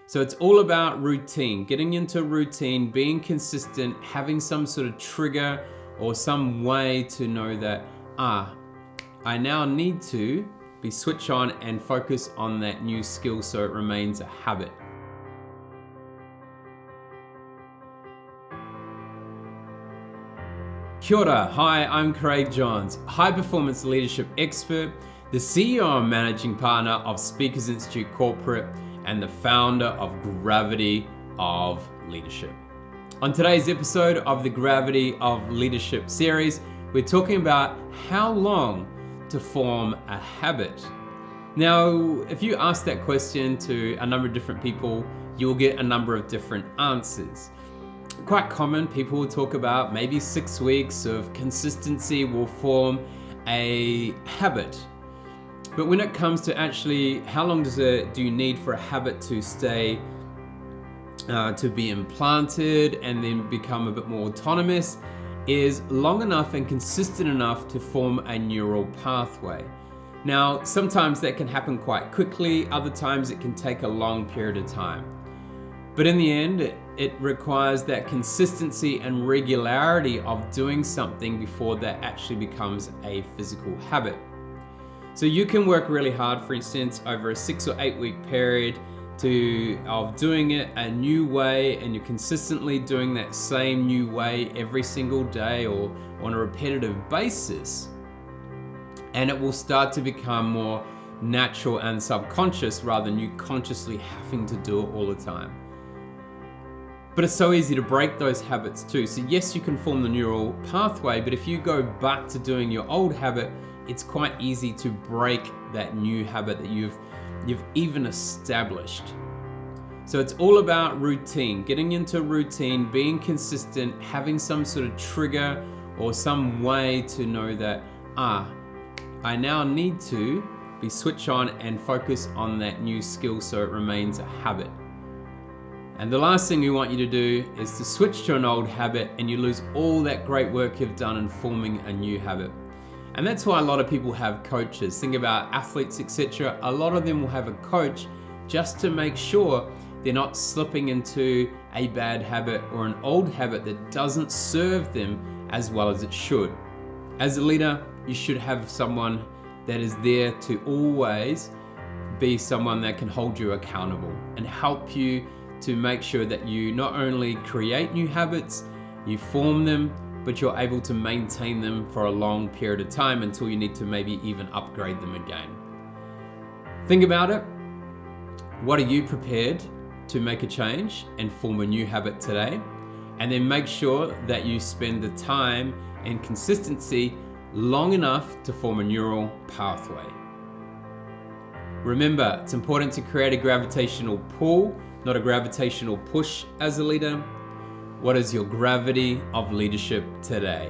So it's all about routine, getting into routine, being consistent, having some sort of trigger or some way to know that, I now need to be switch on and focus on that new skill so it remains a habit. Kia ora, hi, I'm Craig Johns, high performance leadership expert, the CEO and managing partner of Speakers Institute Corporate, and the founder of Gravity of Leadership. On today's episode of the Gravity of Leadership series, we're talking about how long to form a habit. Now, if you ask that question to a number of different people, you'll get a number of different answers. Quite common, people will talk about maybe 6 weeks of consistency will form a habit. But when it comes to actually how long do you need for a habit to stay, to be implanted and then become a bit more autonomous, is long enough and consistent enough to form a neural pathway. Now, sometimes that can happen quite quickly, other times it can take a long period of time. But in the end, it requires that consistency and regularity of doing something before that actually becomes a physical habit. So you can work really hard, for instance, over a 6 or 8 week period of doing it a new way, and you're consistently doing that same new way every single day or on a repetitive basis. And it will start to become more natural and subconscious rather than you consciously having to do it all the time. But it's so easy to break those habits too. So yes, you can form the neural pathway, but if you go back to doing your old habit, it's quite easy to break that new habit that you've even established. So it's all about routine, getting into routine, being consistent, having some sort of trigger or some way to know that, I now need to be switch on and focus on that new skill so it remains a habit. And the last thing we want you to do is to switch to an old habit and you lose all that great work you've done in forming a new habit. And that's why a lot of people have coaches. Think about athletes, etc. A lot of them will have a coach just to make sure they're not slipping into a bad habit or an old habit that doesn't serve them as well as it should. As a leader, you should have someone that is there to always be someone that can hold you accountable and help you to make sure that you not only create new habits, you form them, but you're able to maintain them for a long period of time until you need to maybe even upgrade them again. Think about it. What are you prepared to make a change and form a new habit today? And then make sure that you spend the time and consistency long enough to form a neural pathway. Remember, it's important to create a gravitational pull, not a gravitational push as a leader. What is your gravity of leadership today?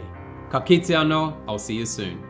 Ka kite anō, I'll see you soon.